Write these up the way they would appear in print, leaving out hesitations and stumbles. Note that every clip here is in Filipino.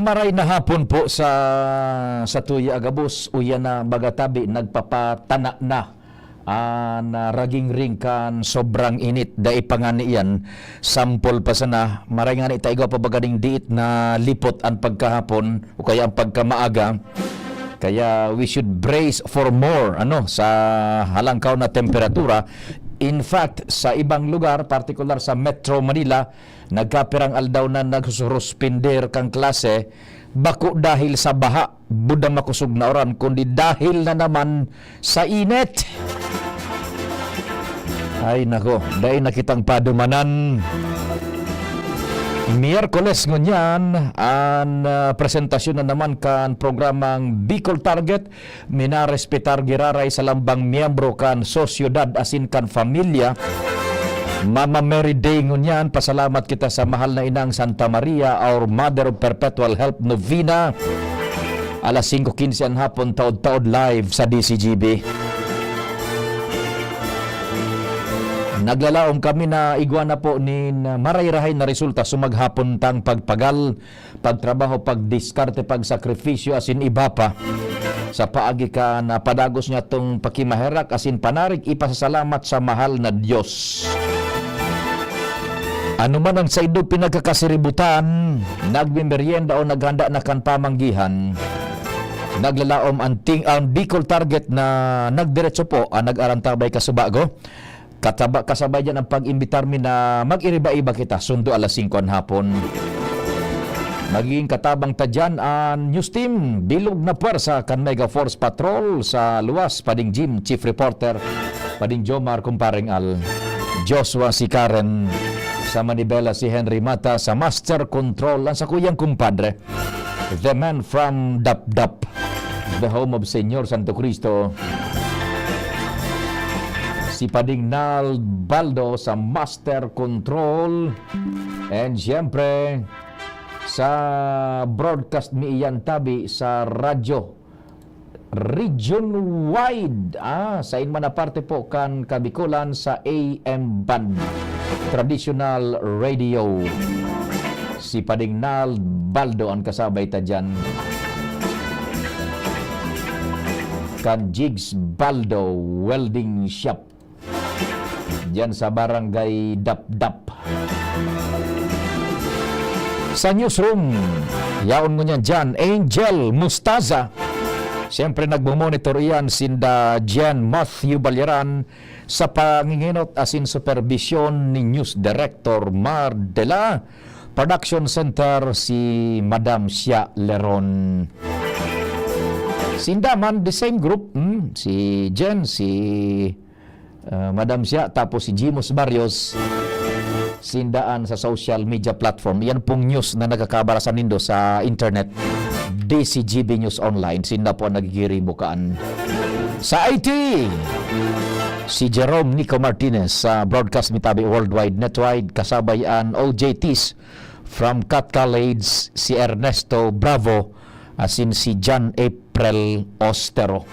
maray na hapon po sa Tuya Agabus, uya na bagatabi nagpapatana na raging ring kan sobrang init dai pangani yan sampol pa sana maray nga ni taigo pa baganing diit na lipot ang pagkahapon o kaya ang pagkamaaga. Kaya we should brace for more sa halangkaw na temperatura. In fact, sa ibang lugar, partikular sa Metro Manila, nagkapirang aldaw na nagsususpender kang klase, bako dahil sa baha, budang makusog na oran, kundi dahil na naman sa init. Ay nako, dahil nakitang padumanan. Miyerkules ngunyan ang presentasyon na naman kan programang Bicol Target minarespetar giraray sa lambang miyembro kan sosyudad asin kan familia. Mama Mary Day ngunyan, pasalamat kita sa mahal na inang Santa Maria, our Mother of Perpetual Help Novena. Alas 5:15 ang hapon, taod-taod live sa DCGB. Naglalaom kami na iguana po ni marayrahay na resulta sumaghapon tang pagpagal, pagtrabaho, pagdiskarte, pagsakripisyo asin iba pa. Sa paagi ka na padagos niya tong pakimaherak asin panarig ipasasalamat sa mahal na Diyos. Ano man ang sa ido pinagkakasiributan, nagbimeryenda o naghanda na kan pamanggihan, naglalaom ang Bicol Target na nagdiretso po ang nag-arantabay kasubago. Kasabay dyan ang pag-imbitar mi na mag-iriba-iba kita sundo alas 5 ang hapon. Magiging katabang ta dyan ang news team, bilog na puwersa kan Mega Force Patrol sa luwas, pading Jim, Chief Reporter, pading Jomar, kumparing Al, Joshua si Karen, sa Manibela si Henry Mata, sa Master Control, ang sa kuyang kumpadre, the man from Dap-Dap, the home of Senyor Santo Cristo, si Pading Nal Baldo sa Master Control, and siyempre sa broadcast mi iyan tabi sa radyo region wide sa inman na parte po kan Kabikulan sa AM band traditional radio, si Pading Nal Baldo ang kasabay ta dyan kan Jigs Baldo Welding Shop diyan sa barangay Dap-Dap. Sa newsroom, yaon mo niyan dyan, Angel Mustaza. Siyempre nagmumonitor iyan sinda Jan Matthew Balyaran sa panginginot asin supervision ni News Director Mar Dela. Production Center si Madam Sia Leron. Sindaman, the same group, si Jen, si Madam Sia, tapos si Jimos Barrios, sindaan sa social media platform. Yan pong news na nagkakabarasan nindo sa internet, DCGB News Online. Sinda po nagigiribukaan. Sa IT, si Jerome Nico Martinez sa Broadcast Mitabi Worldwide Netwide, kasabayan OJTs from Cat College, si Ernesto Bravo, asin si John April Ostero.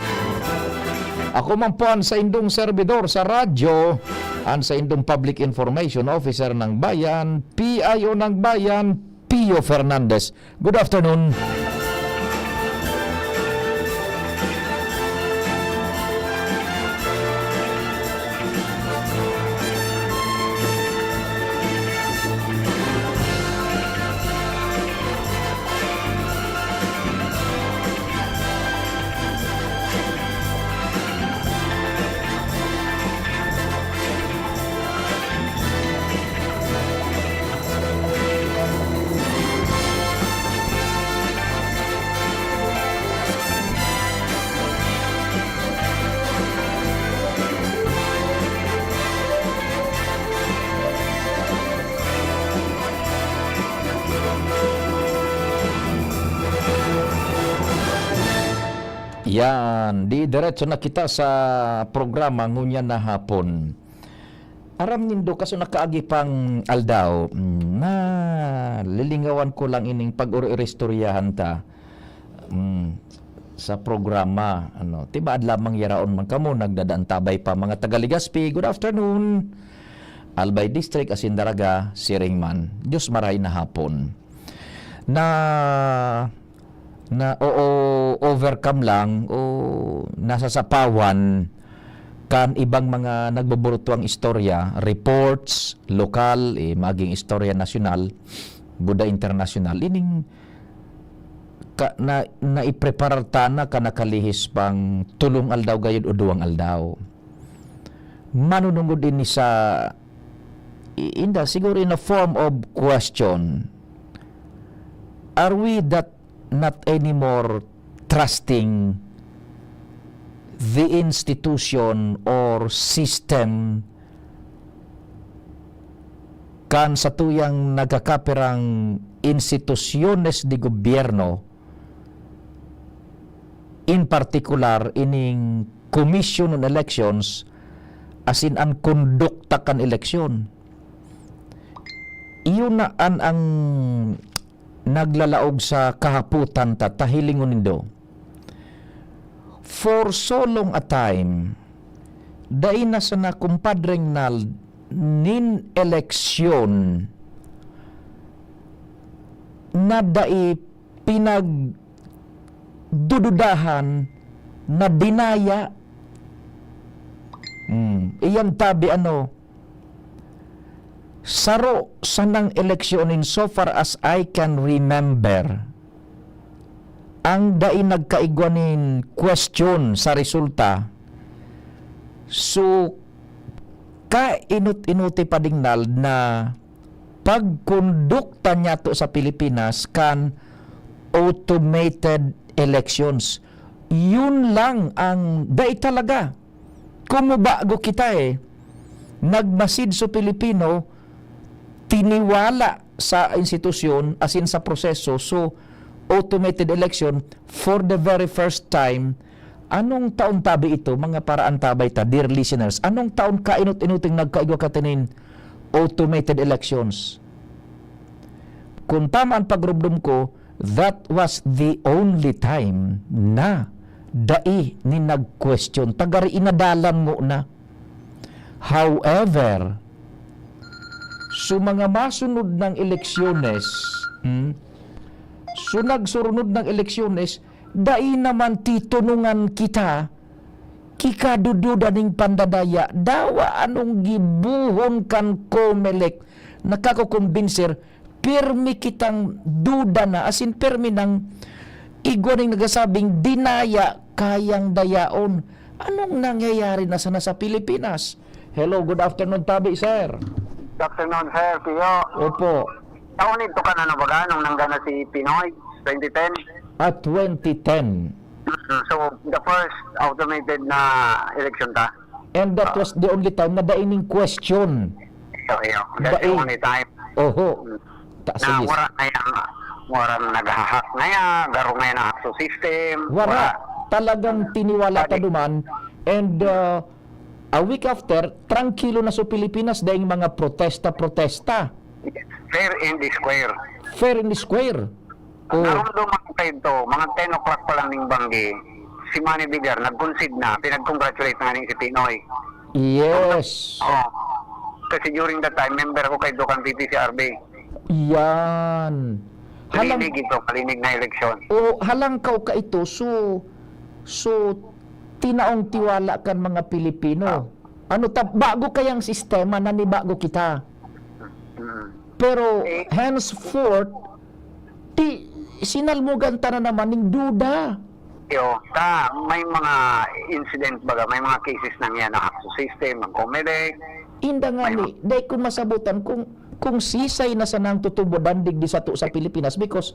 Ako man po ang sa indong servidor sa radyo, ang sa indong Public Information Officer ng Bayan, PIO ng Bayan, Pio Fernandez. Good afternoon. Yan, di diretso na kita sa programa ngunyan na hapon. Aram nindo kaso nakaagi pang aldaw na lilingawan ko lang ining pag-uristoryahan ta sa programa. Tibaad lamang yaraon man kamo, nagdadaan tabay pa mga taga-Legazpi. Good afternoon. Albay District, Asindaraga, Siringman. Diyos maray na hapon. na overcome lang o nasa sapawan kan ibang mga nagboborutuang istorya, reports, lokal, maging istorya nasyonal, Buda internasyonal, ining na ipreparar ta na kanakalihis pang tulong aldaw gayud o duwang aldaw. Manunungod din ni sa inda siguro in a form of question. Are we that not anymore trusting the institution or system kan sa tuyang nagkakapirang institusyones di gobyerno, in particular ining Commission on Elections, as in ang kondukta kan eleksyon. Iyon na ang naglalaog sa kahaputan tahilingon nindo. For so long a time, dahil na sa na kumpadreng nal nin eleksyon na dai pinagdududahan na dinaya. Iyan tabi saro sa nang eleksyon in so far as I can remember, ang dai nagkaigwanin question sa resulta. So, kainut-inuti padingnal na pagkondukta niya to sa Pilipinas kan automated elections. Yun lang ang dai talaga. Kumubago kita nagmasid sa Pilipino, tiniwala sa institusyon as in sa proseso. So, automated election for the very first time. Anong taon tabi ito, mga paraan tabay ta, dear listeners? Anong taon kainut-inuting nagkaigwa katinin automated elections? Kung tama ang pagrubdum ko, that was the only time na dai ni nag-question. Tagari inadalan mo na. However, so mga masunod ng eleksyones, so nagsurunod ng eleksyones, dai naman titunungan kita, kikadududa ning pandadaya, dawa anong gibuhon kan COMELEC, nakakukumbinsir, permi kitang duda na, asin permi ng igwa ning nagasabing dinaya kayang dayaon. Anong nangyayari na sana sa Pilipinas? Hello, good afternoon, tabi, sir. Good afternoon, sir. Piyo. Opo. Taon ito ka na baga nung nanggana si Pinoy, 2010? At 2010. So, the first automated na election ta? And that was the only time na daining question. Okay, that's the only time. Oho. Na wala na yan, wala na nag-hack na yan, garo na yan ang AXO system. Wala. Talagang tiniwala ta duman. And a week after, tranquilo na sa Pilipinas dahil mga protesta. Fair in the square. Fair in the square. Narumduman kayo ito, mga 10 o'clock pa lang ng Banggi, si Manny Bigar nag-concede na, pinag-congratulate na si Pinoy. Yes. Kasi during that time, member ko kay Dukan PPCRB. Yan. Malinig na eleksyon. Halang ka ito, so tinaong tiwala kan mga Pilipino. Bago kayang sistema na nibago kita. Pero henceforth, sinalmugan ta na naman ng duda. May mga incident baga, may mga cases nang yan ng AXO system, ng COMELEC. Inda nga ni, dahil kung masabutan, kung sisay na sa nang tutubo dandig di sa Pilipinas, because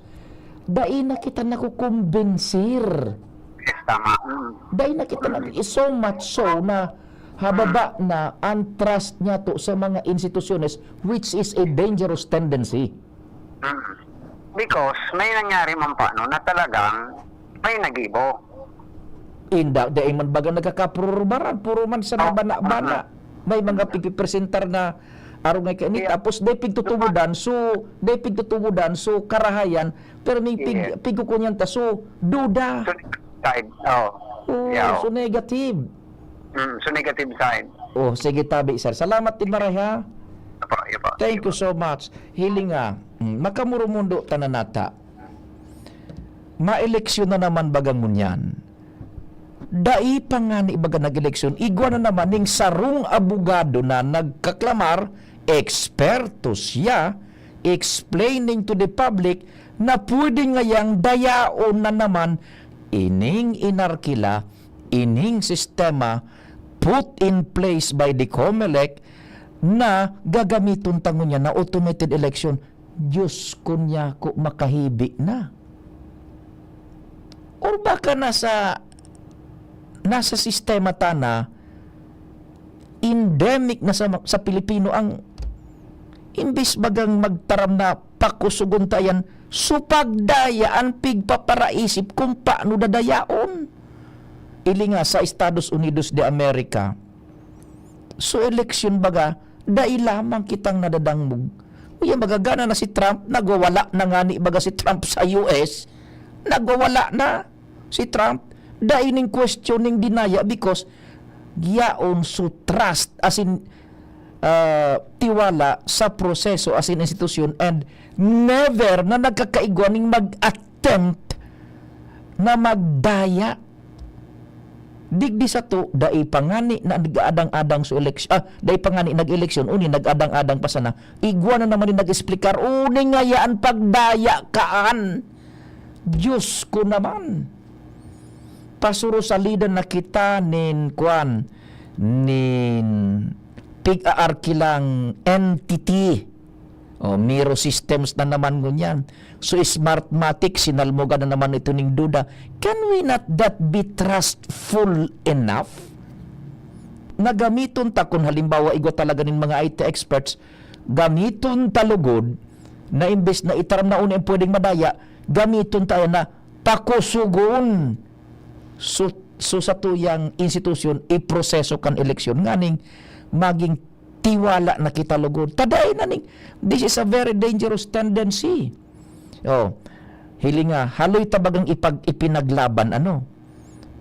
dahil na kita nakukumbensir. Yes, tama. Dahil na kita so much so na hababa na ang trust niya to sa mga institusyones, which is a dangerous tendency. Because may nangyari man pa na talagang may nagibo. Inda, dahil man baga nagkakapururbaran, puro man sa nabana-bana. May mga pipipresentar na araw nga kainit, tapos dahil pigtutubudan, so karahayan, pero may pigukunyanta, so duda. So negative. So negative side. Sige tabi, sir. Salamat din maray ha. Yapa. Thank you so much. Hiling nga, makamurumundo tananata. maeleksyon na naman bagang ngunyan. Dai pa nga ni baga nag-eleksyon, igwa na naman ning sarong abogado na nagkaklamar, eksperto siya, explaining to the public na pwede ngayang dayaon na naman ining inarkila, ining sistema put in place by the COMELEC na gagamiton tango niya na automated election. Diyos kunya ko makahibi na. Or baka nasa sistema tana endemic na sa Pilipino ang imbis bagang magtaram na pakusugon tayan supagdayaan pigpaparaisip kung paano dadayaon. Ili nga sa Estados Unidos de America, so election baga dai lamang kitang nadadangmog. Uya magagana na si Trump, nagwawala na nga ni baga si Trump sa US, nagwawala na si Trump. Dai ning questioning dinaya because giyaon so trust as in tiwala sa proseso as in institusyon, and never na nagkakaigwa ning mag-attempt na magdaya. Digdi sa to, dai pangani na nag-adang-adang so eleksyon, dai pangani nag-eleksyon, uni nag-adang-adang pa sana. Igwa na naman ni nag-explikar, uni ngayaan pagdaya kaan. Diyos ko naman. Pasuro sa lidan na kita nin pig-aarkilang entity. Miro systems na naman ngunyan. So Smartmatic, sinalmogan na naman ito ning duda. Can we not that be trustful enough? Nagamiton ta kung halimbawa igwa talaga nin mga IT experts, gamiton talugod na imbes na itaram na una yung pwedeng madaya, gamiton tayo na pakusugon. So sa tuyang institusyon, iproseso kan eleksyon. Nganing, maging tiwala na kita lugod. Taday na ning, this is a very dangerous tendency. Hilinga, haloy tabagang ipinaglaban,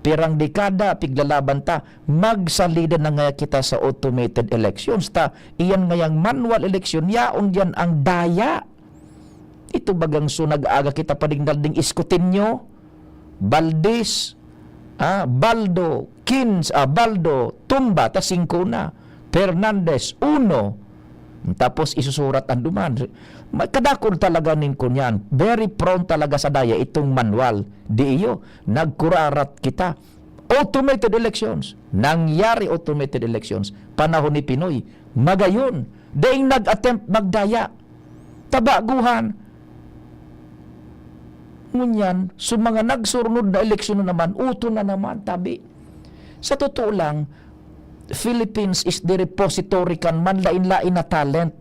pirang dekada, piglalaban ta, magsalida na nga kita sa automated elections. Iyan ngayang manual election, yaon dyan ang daya. Ito bagang sunag-aga kita padingdalding Escoteño, Valdez, Baldo, Baldo, Tumba, ta 5 na. Fernandez, 1. Tapos isusurat ang duman. Kadakol talaga nin kunyan. Very prone talaga sa daya itong manual. Di iyo, nagkurarat kita. Automated elections. Nangyari automated elections. Panahon ni Pinoy. Magayon. Daing nag-attempt magdaya. Tabaguhan. Ngunyan, so mga nagsurnod na eleksyon na naman, uto na naman, tabi. Sa totoo lang, Philippines is the repository kan manlain-lain na talent.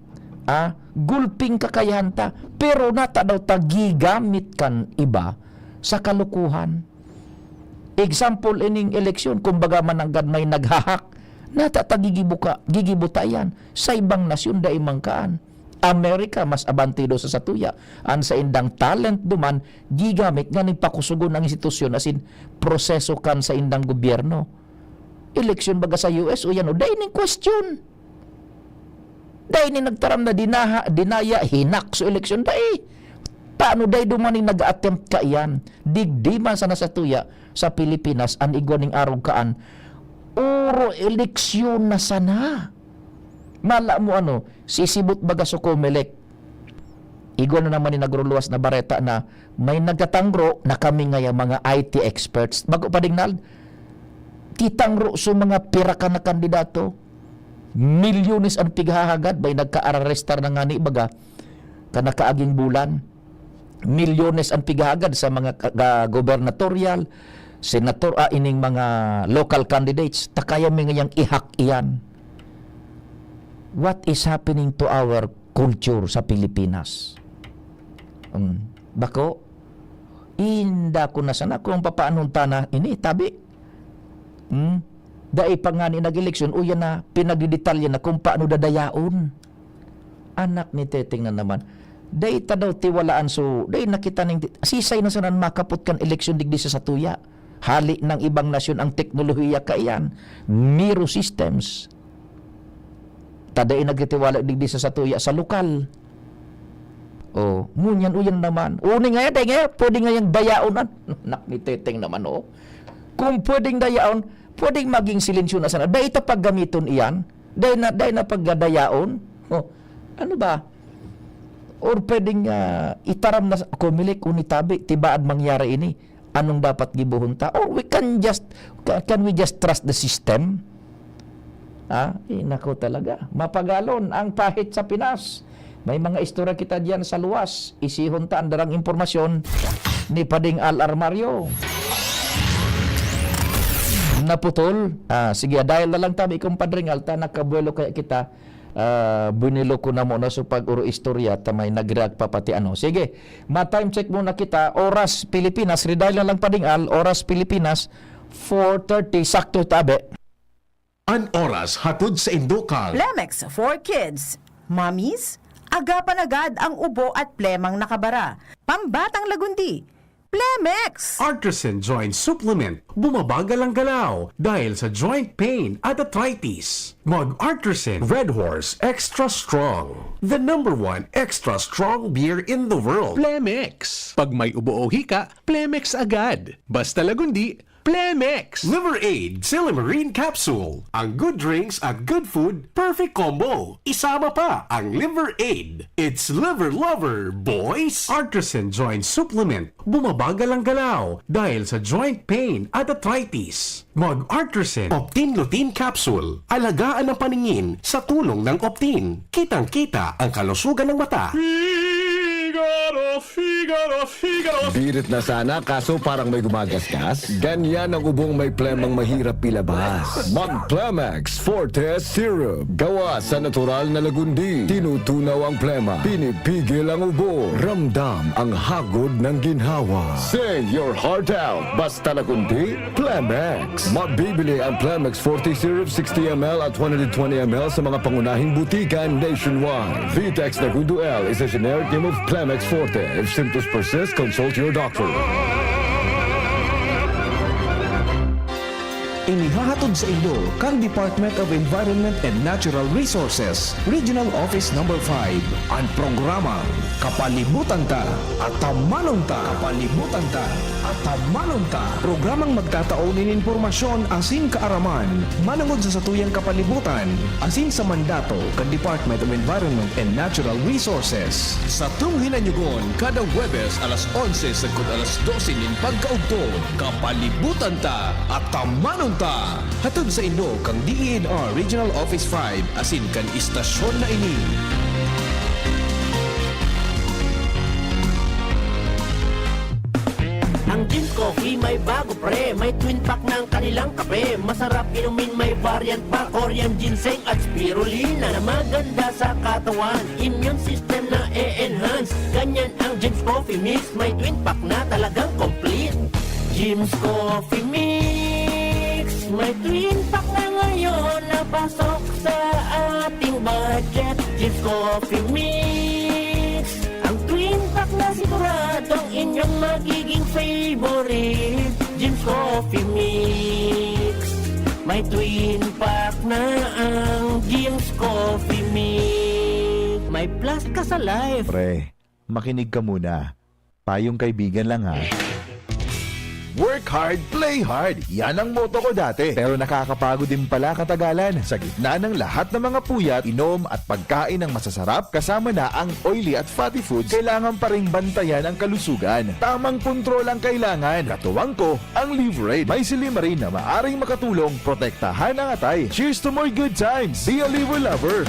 Gulping kakayahan ta, pero nata daw tagigamit kan iba sa kalukuhan. Example ining eleksyon, kumbaga mananggad may naghahak, nata gigibutayan sa ibang nasyon da imangkaan. Amerika mas abantido sa satuya. An sa indang talent duman, gigamit nga ning pakusugon ang institusyon as in proseso kan sa indang gobyerno. Eleksyon baga sa US o yan o, dahil ning question. Dahil ning nagtaram na dinaya, hinak so eleksyon, dahil paano dahil dumaning nag-attempt ka yan? Digdi man sana sa tuya sa Pilipinas, an igwa ning arog kaan, oro eleksyon na sana. Mala mo sisibot baga sa COMELEC. Igwa na naman ni nagruluwas na bareta na may nagkatangro na kami ngaya mga IT experts. Bago pa dingnal, kitangro so mga pirakan na kandidato, milyones ang pighahagad, may nagka-arrestar na nga ni baga kanakaaging bulan. Milyones ang pighahagad sa mga gubernatorial, senator, ining mga local candidates. Takaya may ngayang ihak iyan. What is happening to our culture sa Pilipinas? Bako, inda ko na sana kung papaanong tana ini, tabi. Dai pa nga ni nag-eleksyon, uyan na, pinagdidetalya na kung paano dadayaon. Anak ni Teteng na naman. Dai ta daw tiwalaan so, dai nakita ning sisay na sanan makaput kan eleksyon digdi sa satuya. Hali ng ibang nasyon ang teknolohiya kaiyan. Miro systems. Taday nagtitiwala digdi sa satuya sa lokal. Oh, ngunyan uyan naman. Uni nga yan, pwede nga yung dayaonan. Nak ni Teteng naman, oh. Kung pwedeng dayaon, pwedeng maging silensyo na sana. Dahil ito paggamiton iyan, dahil na paggadayaon. Oh, ano ba? Or pwedeng itaram na kumilik unitabi, tibaad mangyari ini. Anong dapat gibuhunta? Or can we just trust the system? Nako talaga. Mapagalon ang pahit sa Pinas. May mga istorya kita diyan sa luwas. Isihon ta ang darang impormasyon ni Pading Al Armario. Naputol. Sige, dahil na lang tabi kumpadring Alta, nakabuelo kaya kita. Bunilo ko na muna sa pag-uro istorya ta may nag-react pa pati ano. Sige, ma-time check muna kita. Oras Pilipinas, dahil na lang Pading Al, oras Pilipinas, 4:30, sakto tabi. An oras hatod sa Indokal. Plemex for kids. Mommies, agapan agad ang ubo at plemang nakabara. Pambatang lagundi. Plemex! Artisan Joint Supplement. Bumabagal ang galaw dahil sa joint pain at arthritis. Mag-Artisan Red Horse Extra Strong. The #1 extra strong beer in the world. Plemex. Pag may ubo o hika, Plemex agad. Basta lagundi, Plemex. Liver Aid Silimarine Capsule. Ang good drinks at good food, perfect combo. Isama pa ang Liver Aid. It's liver lover, boys! Artisan Joint Supplement. Bumabagal ang galaw dahil sa joint pain at arthritis. Mag-Artisan Optin Lutein Capsule. Alagaan ang paningin sa tulong ng Optin. Kitang-kita ang kalusugan ng mata. Figaro. Birit na sana kaso parang may gumagasgas. Ganyan ang ubong may plemang mahirap ilabas. Mag-Plemex Forte Syrup. Gawa sa natural na lagundi. Tinutunaw ang plema. Pinipigil ang ubo. Ramdam ang hagod ng ginhawa. Sing your heart out. Basta lagundi, Plemex. Mabibili ang Plemex Forte Syrup 60ml at 120ml sa mga pangunahing butikan nationwide. Vitex Nagundo L is a generic name of Plemex Forte. If symptoms persist, consult your doctor. Inihahatod sa Indo kang Department of Environment and Natural Resources, Regional Office No. 5, ang programa Kapalibutan Ta at Tamanong Ta. Kapalibutan Ta at Tamanong Ta. Programang magtataunin informasyon asin kaaraman, manungod sa satuyang kapalibutan, asin sa mandato kang Department of Environment and Natural Resources. Sa tunghinanyugon, kada Webes alas 11 sagkod alas 12 nin pagkaugto, Kapalibutan Ta at Tamanong Ta. Hatod sa Indo kang DENR Regional Office 5 asin kan istasyon na ini. Ang Jim's Coffee may bago pre, may twin pack ng kanilang kape. Masarap inumin, may variant pa, Korean ginseng at spirulina na maganda sa katawan, immune system na e-enhance. Ganyan ang Jim's Coffee Mix, may twin pack na talagang complete. Jim's Coffee Mix, may twin pack na ngayon na pasok sa ating budget. Jim's Coffee Mix, ang twin pack na siguradong inyong magiging favorite. Jim's Coffee Mix, may twin pack na ang Jim's Coffee Mix. May plus ka sa life. Pre, makinig ka muna. Payong kaibigan lang ha. Work hard, play hard. Yan ang motto ko dati. Pero nakakapagod din pala katagalan. Sa gitna ng lahat ng mga puyat, inom at pagkain ng masasarap, kasama na ang oily at fatty foods, kailangan pa ring bantayan ang kalusugan. Tamang kontrol ang kailangan. Katuwang ko, ang Liverade. May silimarin na maaring makatulong, protektahan ang atay. Cheers to more good times. Be a liver lover.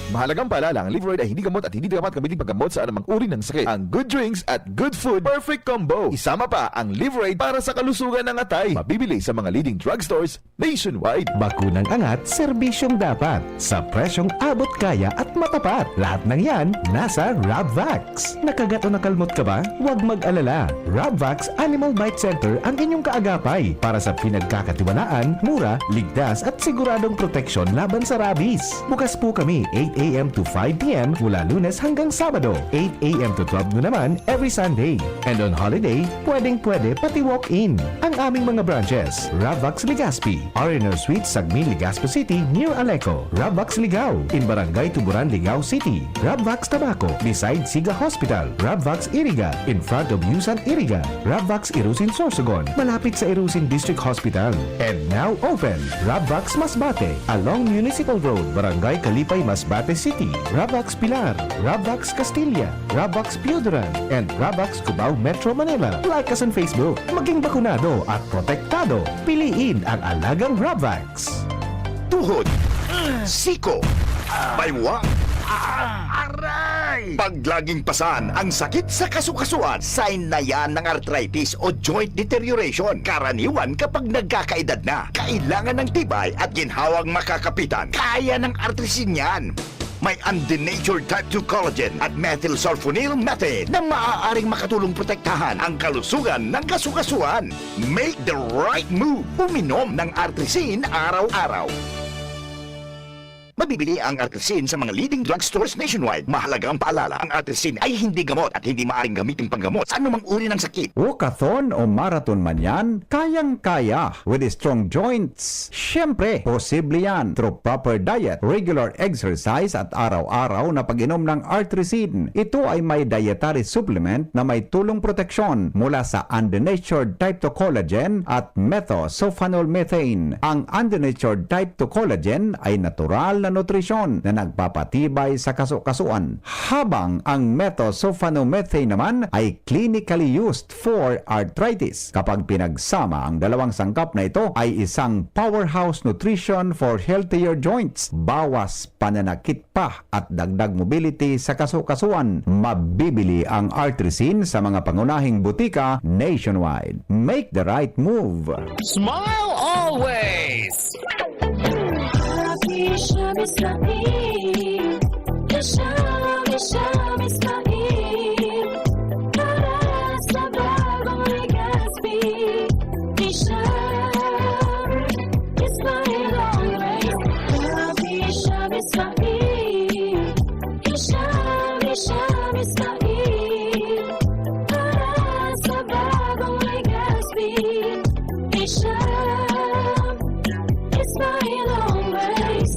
Mahalagang paalala, ang Liveride ay hindi gamot at hindi dapat gamitin paggamot sa anumang uri ng sakit. Ang good drinks at good food, perfect combo. Isama pa ang Liveride para sa kalusugan ng atay. Mabibili sa mga leading drugstores nationwide. Bakunang angat, serbisyong dapat. Sa presyong abot kaya at matapat. Lahat ng yan, nasa Rabvax. Nakagat o nakalmot ka ba? Huwag mag-alala. Rabvax Animal Bite Center ang inyong kaagapay para sa pinagkakatiwalaan, mura, ligtas at siguradong proteksyon laban sa rabies. Bukas po kami 8 8 a.m. to 5 p.m. mula Lunes hanggang Sabado. 8 a.m. to 12 noon naman every Sunday. And on holiday, pwedeng-pwede pati walk-in. Ang aming mga branches, Ravvax Legazpi, R&R Suite, Sagmin, Legazpo City, near Aleco. Ravvax Ligao, in Barangay Tuburan, Ligao City. Ravvax Tabaco, beside Siga Hospital. Ravvax Iriga, in front of Yusan Iriga. Ravvax Irusin Sorsogon, malapit sa Irusin District Hospital. And now open, Ravvax Masbate, along Municipal Road, Barangay Kalipay, Masbate City. Ravvax Pilar, Ravvax Castilla, Ravvax Piodoran, and Ravvax Cubao Metro Manila. Like us on Facebook. Maging bakunado at protektado. Piliin ang alagang Ravvax. Tuhod, siko, baywang, aray! Pag laging pasan ang sakit sa kasukasuan, sign na yan ng arthritis o joint deterioration. Karaniwan kapag nagkakaedad na, kailangan ng tibay at ginhawang makakapitan. Kaya ng artrisin yan. May undenatured type 2 collagen at methylsulfonyl methane na maaaring makatulong protektahan ang kalusugan ng kasukasuan. Make the right move. Uminom ng artrisin araw-araw. Mabibili ang artrisin sa mga leading drugstores nationwide. Mahalagang paalala, ang artrisin ay hindi gamot at hindi maaaring gamitin panggamot sa anumang uri ng sakit. Walkathon o marathon man yan, kayang-kaya with strong joints. Siyempre, posible yan through proper diet, regular exercise at araw-araw na pag-inom ng artrisin. Ito ay may dietary supplement na may tulong proteksyon mula sa undenatured type 2 collagen at methylsulfonylmethane. Ang undenatured type 2 collagen ay natural na nutrisyon na nagpapatibay sa kasukasuan, habang ang methylsulfonylmethane naman ay clinically used for arthritis. Kapag pinagsama ang dalawang sangkap na ito ay isang powerhouse nutrition for healthier joints, bawas pananakit pa at dagdag mobility sa kasukasuan. Mabibili ang artrisin sa mga pangunahing butika nationwide. Make the right move. Smile always! شام إسرائيل يا شام إسرائيل ترى سباب Legazpi في شام إسرائيل always في شام إسرائيل يا شام إسرائيل ترى سباب Legazpi في شام إسرائيل always.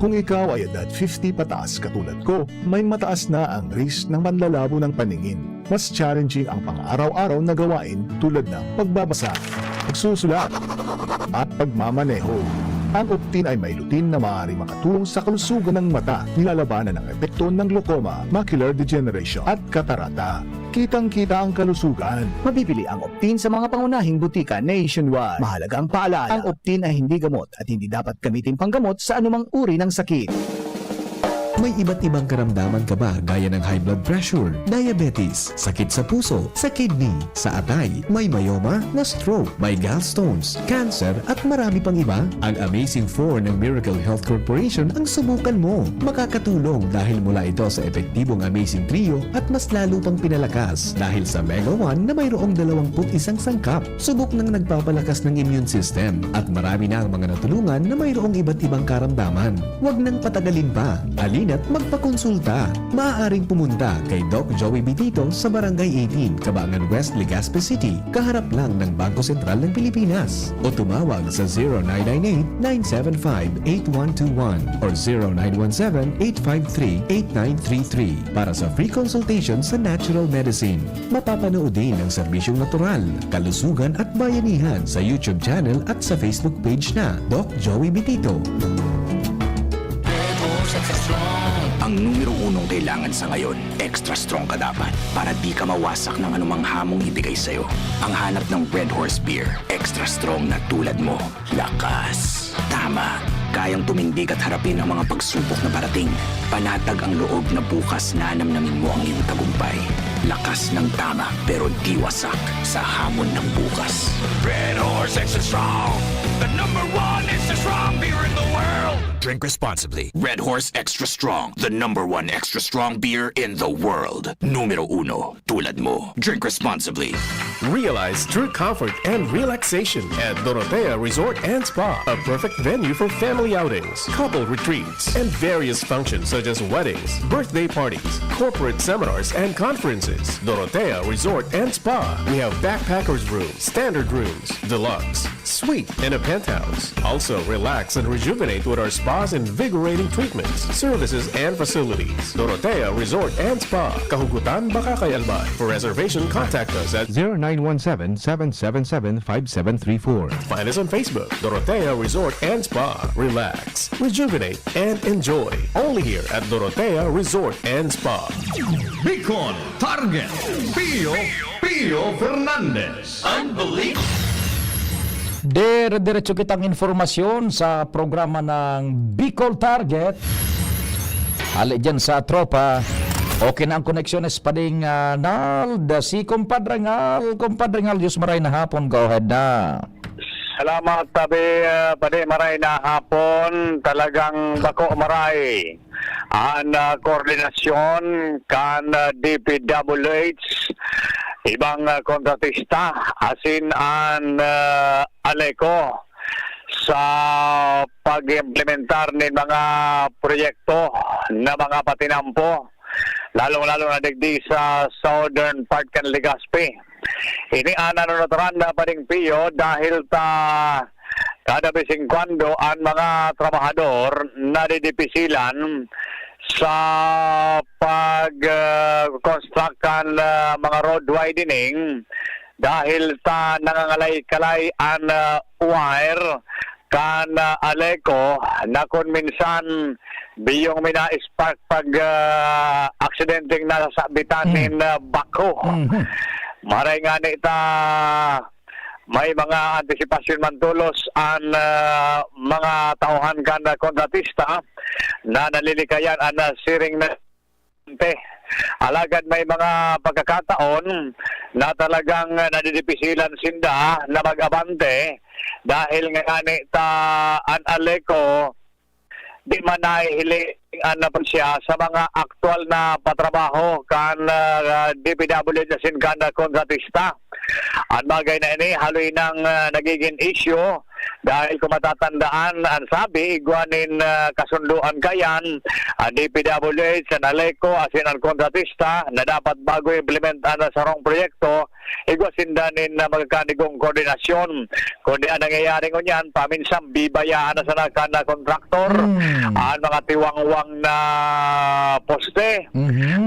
Kung ikaw ay edad 50 pataas katulad ko, may mataas na ang risk ng manlalabo ng paningin. Mas challenging ang pang-araw-araw na gawain tulad ng pagbabasa, pagsusulat, at pagmamaneho. Ang Optin ay may lutin na maaaring makatulong sa kalusugan ng mata, nilalabanan ang epekto ng glaucoma, macular degeneration at katarata. Kitang-kita ang kalusugan. Mabibili ang Optin sa mga pangunahing butika nationwide. Mahalaga ang paalala, ang Optin ay hindi gamot at hindi dapat gamitin panggamot sa anumang uri ng sakit. May iba't ibang karamdaman ka ba gaya ng high blood pressure, diabetes, sakit sa puso, sa kidney, sa atay, may myoma, na stroke, may gallstones, cancer at marami pang iba? Ang Amazing 4 ng Miracle Health Corporation ang subukan mo. Makakatulong dahil mula ito sa epektibong Amazing Trio at mas lalo pang pinalakas dahil sa Mega 1 na mayroong 21 sangkap. Subok ng nagpapalakas ng immune system at marami na ang mga natulungan na mayroong iba't ibang karamdaman. Huwag nang patagalin pa. At magpakonsulta. Maaaring pumunta kay Doc Joey Bitito sa Barangay 18, Cabangan West, Legazpi City, kaharap lang ng Bangko Sentral ng Pilipinas. O tumawag sa 0998-975-8121 or 0917-853-8933 para sa free consultation sa natural medicine. Mapapanood din ang serbisyong natural, kalusugan at bayanihan sa YouTube channel at sa Facebook page na Doc Joey Bitito. Ang numero unong kailangan sa ngayon, extra strong ka dapat para di ka mawasak ng anumang hamong ibigay sa'yo. Ang hanap ng Red Horse Beer, extra strong na tulad mo. Lakas. Tama. Kayang tumindig at harapin ang mga pagsubok na parating. Panatag ang loob na bukas na namnamin mo ang iyong tagumpay. Lakas ng tama pero di wasak sa hamon ng bukas. Red Horse Extra Strong, the #1 extra strong beer in the world. Drink responsibly. Red Horse Extra Strong, the #1 extra strong beer in the world. Numero 1, tulad mo. Drink responsibly. Realize true comfort and relaxation at Dorotea Resort and Spa, a perfect venue for family outings, couple retreats, and various functions such as weddings, birthday parties, corporate seminars, and conferences. Dorotea Resort and Spa. We have backpackers rooms, standard rooms, deluxe, suite, and a penthouse. Also, relax and rejuvenate with our spas and invigorating treatments, services, and facilities. Dorotea Resort and Spa, Kahugutan, Bakakay, Albay. For reservation, contact us at 0917-777-5734. Find us on Facebook, Dorotea Resort and Spa. Relax, rejuvenate, and enjoy. Only here at Dorotea Resort and Spa. Bicol Target Pio Fernandez. Diretso kitang informasyon sa programa ng Bicol Target. Hali dyan sa tropa. Okay na ang koneksyonnes pading Nald. Si Compadre Ngal, Diyos maray na hapon. Go ahead na. Salamat tabi pade maray na hapon, talagang bako maray ang koordinasyon kan DPWH ibang kontratista asin an Aleco sa pag-implementar ng mga proyekto na mga patinampo, lalong-lalo na digdi sa southern part kan Legazpi. Ini nanonotoran na pa rin Pio dahil kada bising kwando ang mga trabahador na didipisilan sa pag-construct kan mga road widening dahil nangangalay-kalay ang wire kan Aleco na kung minsan biyong mina-spark pag aksidenteng nasasabitan ng bako. Maray nga nita may mga antisipasyon man tulos ang mga tauhan kan kontratista na nalilikayan ang siring na alagad may mga pagkakataon na talagang nadidipisilan sinda na mag-abante dahil nga nita ang Aleco di man nahihiling na po siya sa mga aktual na patrabaho kan DPW na sin kan kontratista. Ang bagay na ini haloy nang nagiging issue dahil kung matatandaan ang sabi igwanin kasunduan kayan ang DPWH sa Aleco asin ang kontratista na dapat bago implementan na sarong proyekto igwasindanin na magkakanigong koordinasyon kundi ang nangyayari ngunyan paminsan bibayaan na sa nakana kontraktor ang mga tiwangwang na poste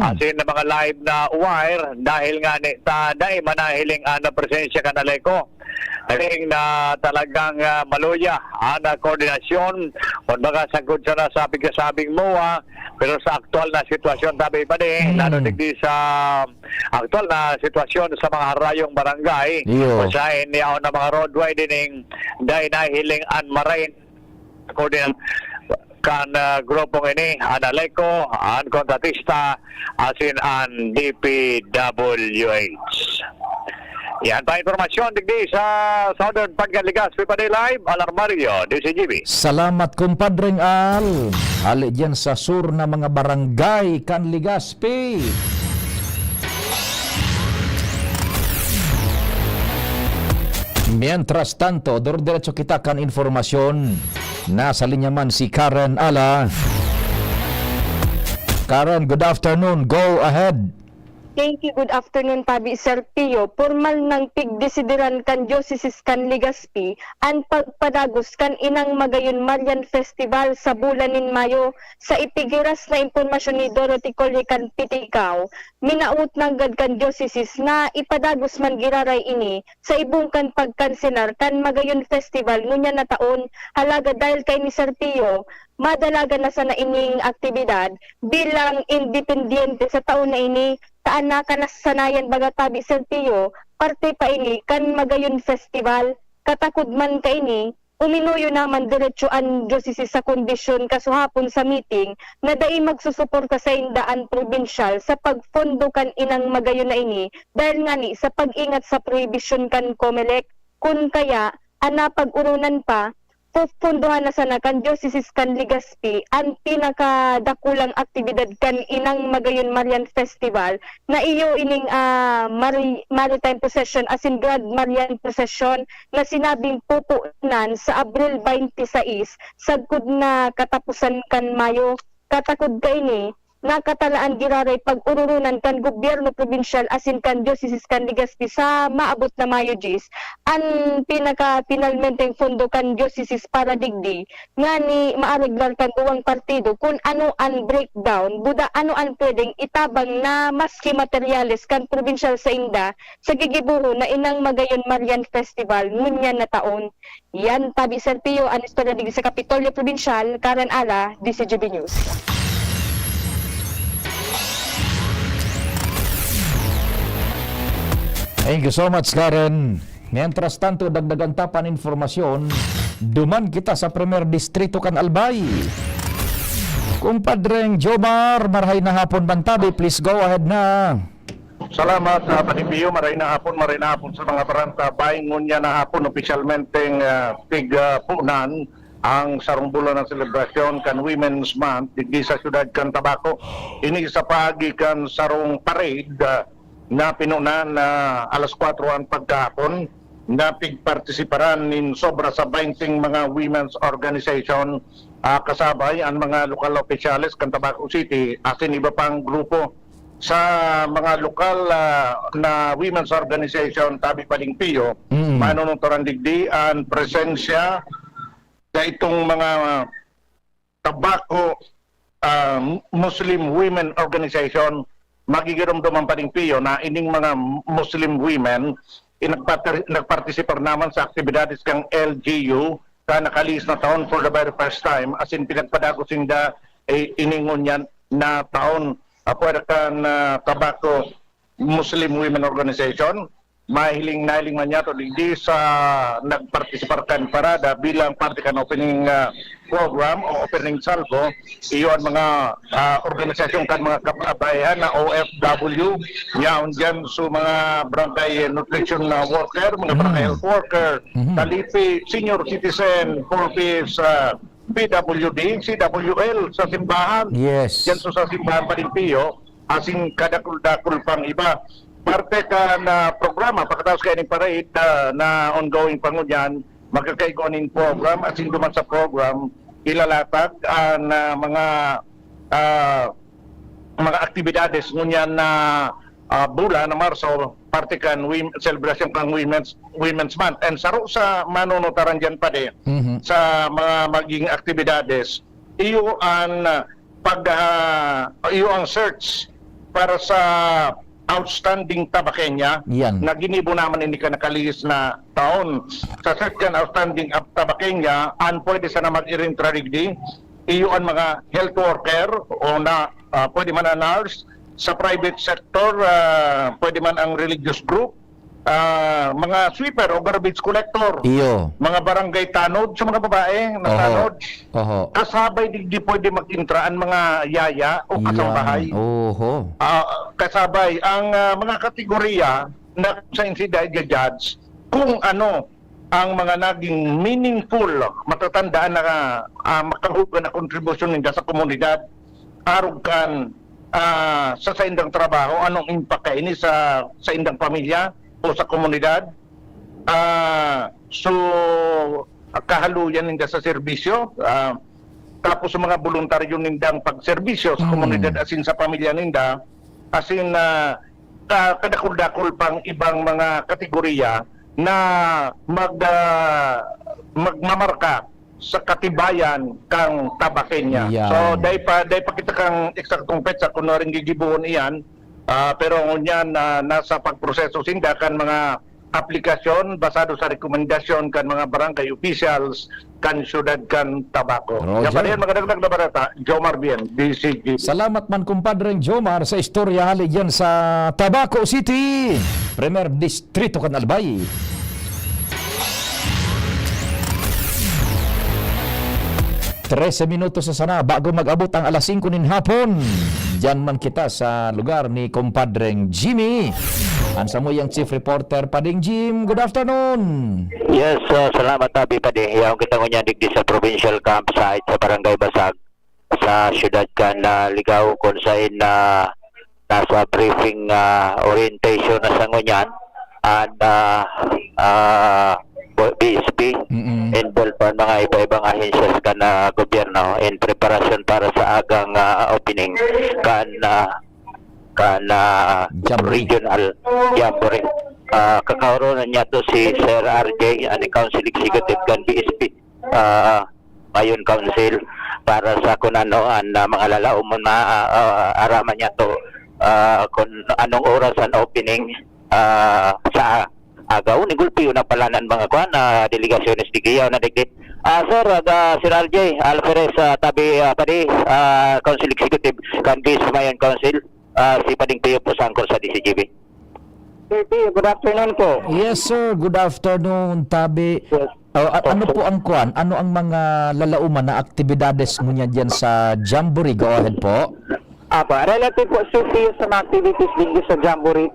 asin na mga live na wire dahil nga ni dahil manahiling na presensya ka na Aleco Haling na talagang maluya ang koordinasyon kung baka sagod siya na sa bigkasabing MOA pero sa aktual na sitwasyon tabi pa din lalo digdi sa aktual na sitwasyon sa mga harayong barangay kung saan niyaw na mga road widening dahil nahiling ang marain koordinasyon kan grupong ini ang Aleco, ang kontratista asin ang DPWH. Yan pa informasyon digdi sa Southern Pagkaligas Pipaday Live, Alarmario, DCGB. Salamat kumpadreng Al. Ali dyan sa sur na mga barangay kan Legazpi. Mientras tanto, diretso kita kan informasyon. Nasa linya man si Karen Ala. Karen, good afternoon. Go ahead. Thank you. Good afternoon, Pabi Sir Pio. Formal ng pigdesideran kan Diocese kan Legazpi ang pagpadagos kan inang Magayon Marian Festival sa bulanin Mayo sa ipigiras na impormasyon ni Dorothy Collie kan Pitikaw. Minaut ng gad kan Diocese na ipadagos man giraray ini sa ibong kan pagkanselar kan Magayon Festival ngunya na taon halaga dahil kay ni Sir Pio madalaga na sa naining aktibidad bilang independyente sa taon na ini taan na kanasanayan baga Tabi Sir Pio, parte pa ini kan Magayon Festival, katakod man ka ini, uminuyo naman diretso ang Diocese sa kondisyon kasuhapon sa meeting na dai magsusuporta sa indaan probinsyal sa pagfondo kan inang Magayon na ini dahil nga ni sa pag-ingat sa prohibition kan COMELEC, kun kaya ana pag-urunan pa pupunduhan na sana kan Diocese kan Legazpi ang pinakadakulang aktibidad kan inang Magayon Marian Festival na iyo ining Maritime Procession as in Grand Marian Procession na sinabing pupunan sa Abril 26 sagkod na katapusan kan Mayo. Katakod kay ni nakatalaan giraray pag-ururunan kan gobyerno probinsyal asin kan Diocese kan Legazpi sa maabot na Mayo 10 ang pinaka-pinalmenteng fondo kan Diocese para digdi nga ni maareglar kan duwang partido kung ano ang breakdown buda ano ang pwedeng itabang na maski materyales kan probinsyal sa inda sa gigibuho na inang Magayon Marian Festival ngunyan na taon. Yan Pabi Serpio ang istorya digdi sa Kapitolyo Probinsyal karan ala DCGB News. Thank you so much, Karen. Mientras tanto, dagdagan tapan informasyon, duman kita sa Premier Distrito kan Albay. Kumpadreng Jomar, marhay na hapon bantabi, please go ahead na. Salamat sa Panimbiyo, maray na hapon sa mga barangay. Baing ngunya na hapon, opisyalmenteng punan ang sarong bulan ng selebrasyon kan Women's Month digdi sa siyudad kan Tabaco. Ini sa paagi kan sarong parade na pinunan na alas 4 ang pagkahapon na pigpartisiparan in sobra sa 20 mga women's organization kasabay ang mga lokal opisyales kan Tabaco City asin iba pang grupo sa mga lokal na women's organization Tabi Palingpio manunungtoran digdi ang presensya sa itong mga Tabaco Muslim Women Organization magigiramdaman pa rin piyo na ining mga Muslim women nagpartisipar naman sa aktibidades kang LGU ka nakalis na taon for the very first time as in pinagpadako sinda iningon yan na taon pwede kan Tabaco Muslim Women Organization mahiling nailing man yato digdi sa nagpartisipar kan parada bilang parte kan opening program o opening salvo iyon mga organisasyon kan mga kababayan na OFW yaon dyan so mga barangay nutrition worker, mga barangay health worker, talipi, senior citizen, purpose PWD, CWL sa simbahan. Yes. Yan so sa simbahan pa rin piyo asing kadakul-dakul pang iba. Parte ka na programa pagkatapos kayo ng parade na ongoing pangunyan magkakaigonin program at duman sa program ilalatag na mga aktibidades ngunyan na bulan na Marso parte kan celebration kang Women's Month and saro sa manunutaran dyan pa din sa mga maging aktibidades iyo ang iyo ang search para sa outstanding Tabakenya na ginibo naman hindi ka nakaligis na taon sa second outstanding Tabakenya an pwede sana mag-iring tradigdi iyo ang mga health worker o na pwede man ang nurse sa private sector pwede man ang religious group mga sweeper o garbage collector iyo mga barangay tanod sa mga babae na tanod kasabay di pwede mag-intra ang mga yaya o kasambahay kasabay ang mga kategorya na sa insida judge kung ano ang mga naging meaningful matatandaan na makahugan na kontribusyon nila sa komunidad arugan sa indang trabaho anong impact ini sa indang pamilya o sa komunidad so kahaluyan ninda sa serbisyo tapos sa mga voluntaryo nindang pagserbisyo sa komunidad asin sa pamilya ninda asin kadakul-dakul pang ibang mga kategorya na magmamarka sa katibayan kang Tabakenya. So day pa kita kang eksaktong petsa kung rin gigibuhon iyan pero ngunyan nasa pagproseso sinda kan mga aplikasyon basado sa rekomendasyon kan mga barangay officials kan syudad kan Tabaco. Kapadayan magdagdag na barata, Jomar Bien, DCG. Salamat man kumpadreng Jomar sa istorya halig yan sa Tabaco City, Premier Distrito kan Albay. Trese minutos sa sana bago mag-abot ang alas 5 nin hapon. Diyan man kita sa lugar ni kumpadreng Jimmy. Ansa mo yung Chief Reporter Pading Jim. Good afternoon. Yes, salamat Tabi Padi. Yaw kita ngunya digdi sa provincial campsite sa Barangay Basag sa syudad kan Ligaw kung saan nasa briefing orientation na sa ngunyan and BSP involved pa mga iba-ibang ahensyas kan gobyerno in preparation para sa agang opening kan regional jamboree. Kakaroon niya to si Sir RJ, ang Council Executive kan BSP ngayon Council para sa kung ano ang mga lalaumon na araman niya to kung anong oras ang opening sa agaw ni Gulpio na palanan mga kuan delegasyones di Giyaw na digit. Sir, Sir RJ Alferez Tabi Padi, Council Executive kan BSP Mayon Council, si Pading Pio po sangkor sa DCGB. Sir Pio, good afternoon po. Yes sir, good afternoon Tabi. Yes. Ano po ang kuan? Ano ang mga lalauman na aktibidades ngunyan dyan sa Jamboree? Go ahead po. Relative po Sir Pio sa mga activities din sa Jamboree.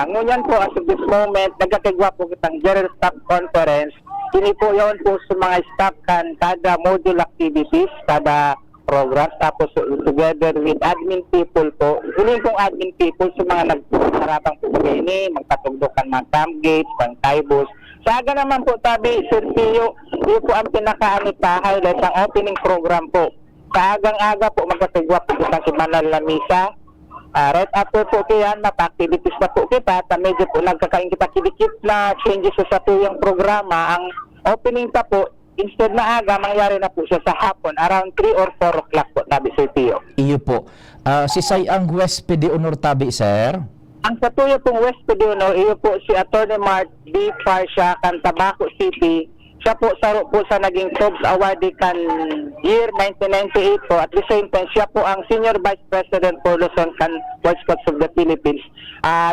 Ngunyan po as of this moment, nagkatigwa po kitang General Staff Conference. Kini po yun po sa mga staff kan kada module activities, kada programs, tapos together with admin people po. Huling pong admin people sa mga nagharapang po ini, magpatugdokan mga camp gates, pang taibos. Sa aga naman po Tabi, Sir Pio, yun po ang pinaka-highlight ang opening program po. Sa agang-aga po magkatigwa po kitang simanal na misa. Right after po kaya mapa-activities na po kita, medyo po nagkakain kita kidikit na changes sa tuyang programa. Ang opening pa po, instead na aga, mangyari na po siya sa hapon, around 3 or 4 o'clock po, Tabi, Sir Pio. Iyo po. Si Sayang West PD Honor Tabi, sir. Ang katuyo pong West Pedino, iyo po si Attorney Mark B. Farsha kan Tabaco City. Siya po sa naging TOBS awardee kan year 1998 po. At the same time, siya po ang Senior Vice President for Luzon kan Boy Scouts of the Philippines.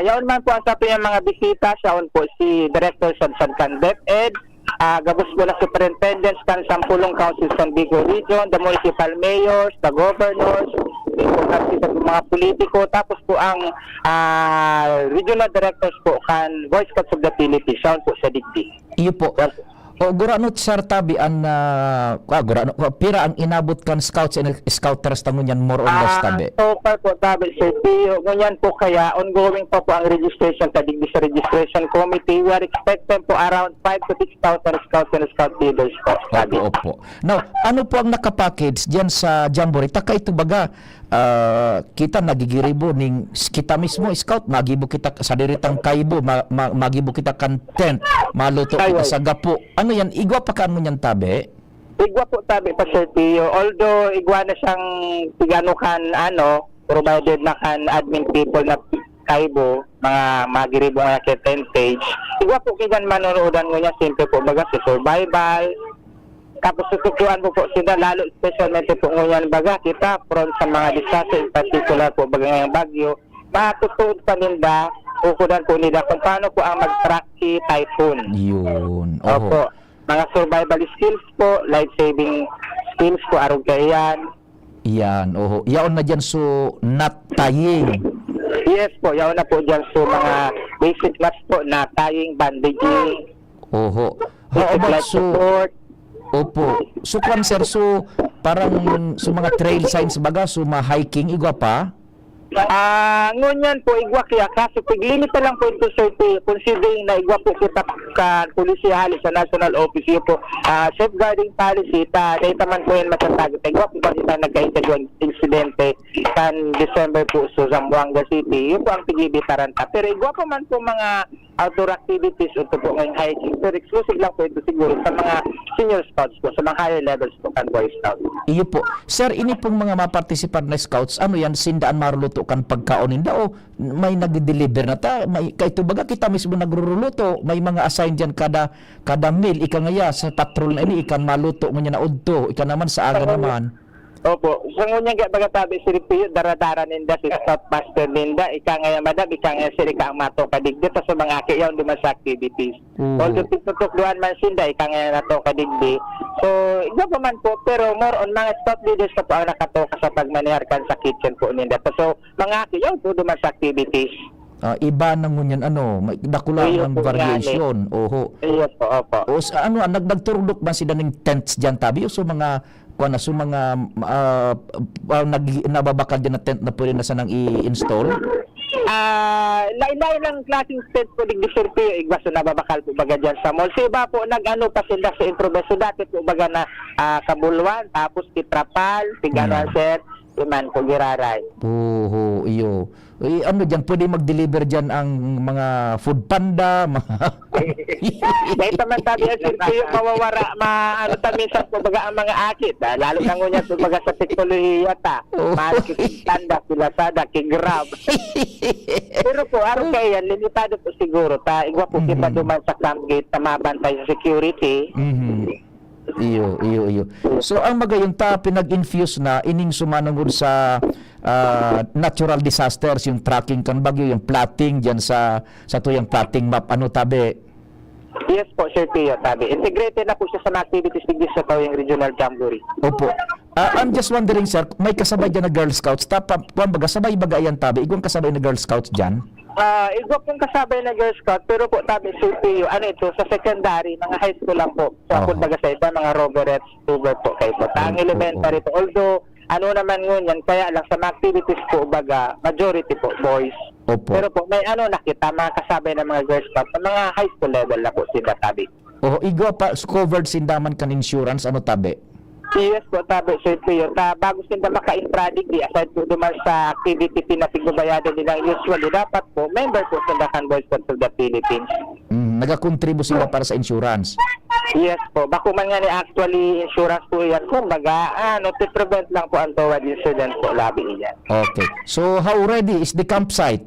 Yaon man po ang sa yung mga bisita, siyaon po si Director Sansan kan DepEd, gabos po na superintendents kan Sampulong Council San Bigo Region, the municipal mayors, the governors, sa mga politiko, tapos po ang regional directors po kan Boy Scouts of the Philippines, siyaon po sa Digdi. Iyo po. O guranot sir Tabi ang pira ang inabot kan scouts and scouters tangunyan more or less Tabi. So far po Tabi Sir Pio, ngunyan po kaya ongoing pa po ang registration sa Digdi sa registration committee. We are expecting po around 5 to 6,000 scouts and scout leaders po Tabi. Opo. Now, ano po ang nakapackage diyan sa Jamboree? Taka ito baga kita nagigiribo ning kita mismo scout, magibo kita sa diritang kaibo, magibo kita kan tent, maluto kita sa gapo. Ano yan? Igwa pa kan mo yan Tabi? Igwa po Tabi pa Sir Pio. Although igwa na siyang tigano kan provided na kan admin people na kaibo, mga magiribo nga sa tent page. Igwa po kigan manunodan mo niya, simple po baga sa survival. Tapos susukuan po sila, lalo specialmente po ngayon baga kita from sa mga disaster, in particular po baga ngayong bagyo, matutuod pa nila, ukudan po nila kung paano po ang mag-track si typhoon. Yun. Opo. Mga survival skills po, life-saving skills po, arog kayan. Yan. Oho. Yaon na dyan so not tying. Yes po, yaon na po dyan so mga basic maths po, na tying, bandaging. Oho. Basic life support. Opo. So kwan sir, so parang so mga trail signs baga, so ma-hiking, igwa pa? Ngunyan po, igwa kaya kaso tiglimit na lang po ito Sir P. Considering na igwa po kita ka polisiya halis sa National Office yun po, safeguarding policy, dahil man po yan matatagit. Igwa po ba kita nagka-incident insidente kan December po sa Zamboanga City, yun po ang tigibitaran ta. Pero igwa po man po mga outdoor activities ito po ngayong hiking. Pero exclusive lang po ito siguro sa mga senior scouts po, sa mga higher levels po kan Boy Scouts. Iyo po. Sir, ini pong mga mapartisipan na scouts, ano yan, sindaan maruluto kan pagkaonin da o may nag-deliver na ta, may kaito baga kita mismo nagruluto, may mga assign diyan kada meal ika ngaya sa patrol na ini ikan maluto mo niya na udto, ika naman sa aga naman. Opo, sa ngunya nga bagatabi si Ripiyo, daradara ninda si Scoutmaster ninda, ika ngayon madam, ika ngayon si Rika ang mato kadigdi, sa mga akiyaw duman sa activities. Although tutukluan man sinda, ika ngayon na to kadigdi. So, iba pa man po, pero more on mga scout leaders na po ang nakatoka sa pagmanihar kan sa kitchen po ninda. So, mga akiyaw po duman sa activities. iba na ngunyan may dakulang Iyo ang po, variation. Oho. Iya po, opo. O nagturudok ba sila ng tents diyan tabi o so mga nababakal din na tent na pwede na sanang i-install? Lain-lain lang klaseng state po digdi Sir Pio, igbaso nababakal po baga dyan sa mall. So iba po nag-ano pa sila sa improviso dati po baga na kabulwan, tapos kitrapal, tigaran sir, iman po giraray. Oo, iyo. Ano dyan, pwede mag-deliver dyan ang mga food panda, Dahil naman tabi ang Sir Pio, mawawara, ano ta minsan po baga ang mga akit, lalo na ngunyan po baga sa teknolohiya ta, tanda, pilasada, kigrab. Pero po, araw kayo yan, limitado po siguro, igwa po kita duman sa camp gate na mabantay sa security. Iyo. So ang magayon ta pinag-infuse na ining sumanungod sa natural disasters, yung tracking kan bagyo, yung plotting diyan sa tuyang plotting map, ano tabi? Yes po, Sir Pio, tabi. Integrated na po siya sa mga activities digdi sa Tauyang Regional Jamboree. Opo. I'm just wondering, sir, may kasabay dyan na Girl Scouts. Baga, sabay baga yan tabi? Igwang kasabay na Girl Scouts dyan? Igwa pong kasabay na Girl Scout, pero po tabi Sir Pio, ano ito, sa secondary, mga high school lang po. So ako baga sa iba, mga Roberets, Tuber po kayo po. Ang elementary po. Although, ano naman ngunyan, kaya lang sa mga activities po, baga, majority po, boys. Opo. Pero po, may nakita, mga kasabay ng mga Girl Scout, sa mga high school level na po sila tabi. Igwa pa, covered sindaman kan insurance, ano tabi? Yes po, tabi, Sir Pio. Bago sila maka-infradigdi, aside po duman sa activity pinapigbabayadan nilang usually, dapat po, member po sila kan Boy Scouts of the Philippines. Nagakontribu sila para sa insurance? Yes po. Bako man nga ni actually insurance po yan. Kumbaga, to prevent lang po ang toward incident po, labi yan. Okay. So, how ready is the campsite?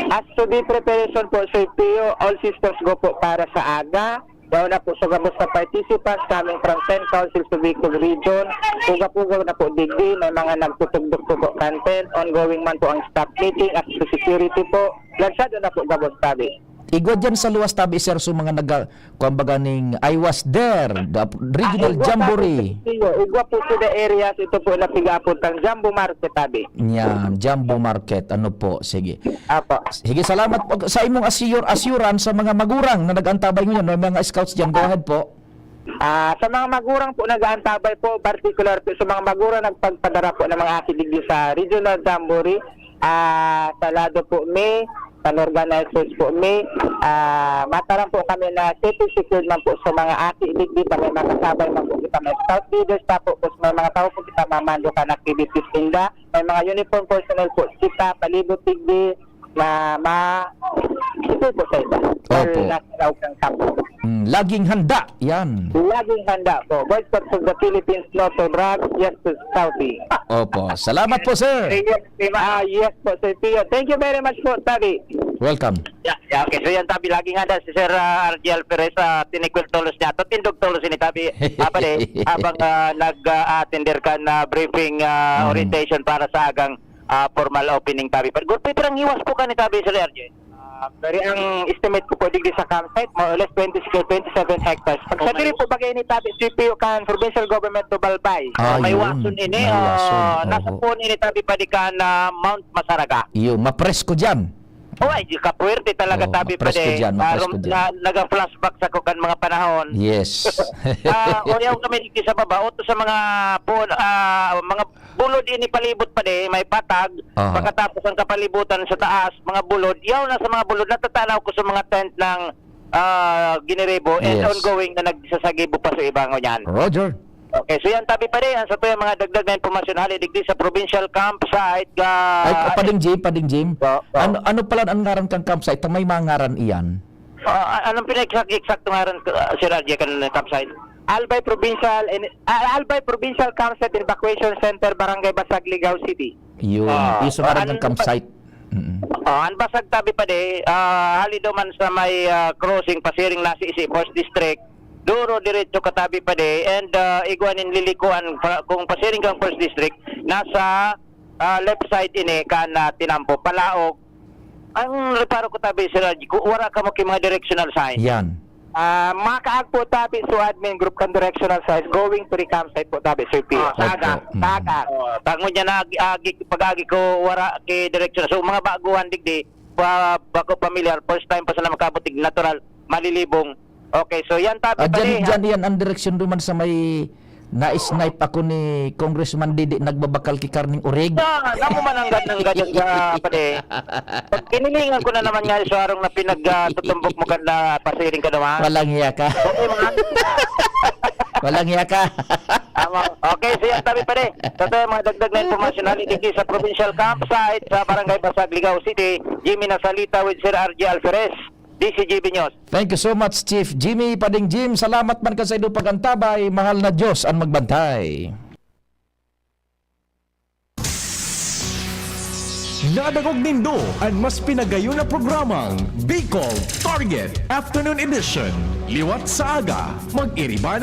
As to the preparation po, Sir Pio, all systems go po para sa aga. Daw na po sa gabos na participants coming from 10 councils to Bicol region. Puga-puga na po digdi, may mga nagtutugdog po content. Ongoing man po ang staff meeting at to security po. Lansado na po gabos tabi. Igwa dyan sa luwas tabi, sir, so mga kumbaga ning I was there, the regional jamboree. Igwa po to the areas, ito po napigapon ng Jumbo Market tabi. Yan, Jumbo Market, ano po, sige. Apo. Sige, salamat po sa imong assurance sa mga magurang na nag-antabay nyo, mga scouts dyan. Go ahead po. Sa mga magurang po nag-aantabay po, particular po sa mga magurang nagpagpadara po ng mga akidigli sa regional jamboree, sa lado po may pan-organizers po may mataram po kami na safety secured man po sa mga akidigli, may mga kasabay man po kita, may scout leaders tapos may mga tao po kita mamando ka na activities nila, may mga uniform personnel po kita, palibot tigdi na ito po sa iba. Opo. Kampo. Laging handa, yan. Laging handa po. Boy Scouts of the Philippines, Lotto Brad, yes to Scouting. Opo. Salamat po, sir. Yes po, Sir Pio. Thank you very much po, Tabi. Welcome. Yeah, okay. So yan, Tabi, laging handa si Sir RGL Perez sa tinikwil tolos niya. Tindog tolos ni Tabi. Habang nag-attender ka na briefing orientation para sa agang formal opening, Tabi. Pero parang iwas po ka ni Tabi, Sir RGL. Very ang estimate ko po digdi sa campsite, more or less 27 hectares. Pag sa diri po bagay ni Tabi, CPO kan provincial government to Balbay. May wason ini, nasa po ini Tabi padikan na Mount Masaraga. Iyo, mapresko dyan. Ay, kapuwerte talaga Tabi pa de. Naga-flashback sa kukan mga panahon. Yes. Uyaw kami digdi sa baba, o to sa mga mga bulod ini palibot pa de, may patag. Pagkatapos ang kapalibutan sa taas, mga bulod. Yaw na sa mga bulod, natatanaw ko sa mga tent ng Giniribo and ongoing na nagsasagibo pa sa ibang yan. Roger. Okay, so yan Tabi pa rin. Sa to yung mga dagdag na informasyon halidigdi sa provincial campsite. Pading Jim. Ano pala ang ngaran kang campsite? May mga ngaran iyan? Anong pinag-exact ngaran, Sir RJ, kanang campsite? Albay Provincial Campsite Evacuation Center, Barangay Basag, Ligao City. Yun, iso ngaran ng campsite. Ang Basag Tabi pa de, halido man sa may crossing, pasiring nasi isi, 1st District. Duro diretso katabi pa de, and igwanin lilikuan kung pasiring kang 1st District, nasa left side ini kan tinampo palaog. Ang reparo ko Tabi, Sir RJ, wala ka mo kay mga directional sign. Yan. Makaag po Tabi so admin group kan directional signs going to the campsite po Tabi, Sir P. Taga. Tangon niya na pag-agi ko wara kay directional. So mga baguhan digdi, bako pamilyar, first time pa sila makabutig natural, malilibong. Okay, so yan tabi pa Dyan yan ang direksyon duman sa may na-snipe ako ni Congressman Didi nagbabakal ki karning urig. Namo man ang ganyan ka pade. Pag kinilingan ko na naman nga so arong na pinagtutumbok mo ganda pasiring ka naman. Walang hiya ka. Okay mga. Walang hiya ka. Okay, so yan tabi pade. Totoo mga dagdag na informasyon halidiki sa provincial campsite sa Barangay Basag, Ligao City. Jimmy Nasalita with Sir RJ Alferez. DCGB News. Thank you so much, Chief Jimmy Pading Jim. Salamat man ka sa iyong pagantabay. Mahal na Diyos ang magbantay. Nadagog nindo ang mas pinagayon na programang Bicol Target Afternoon Edition. Liwat sa aga, mag-iriba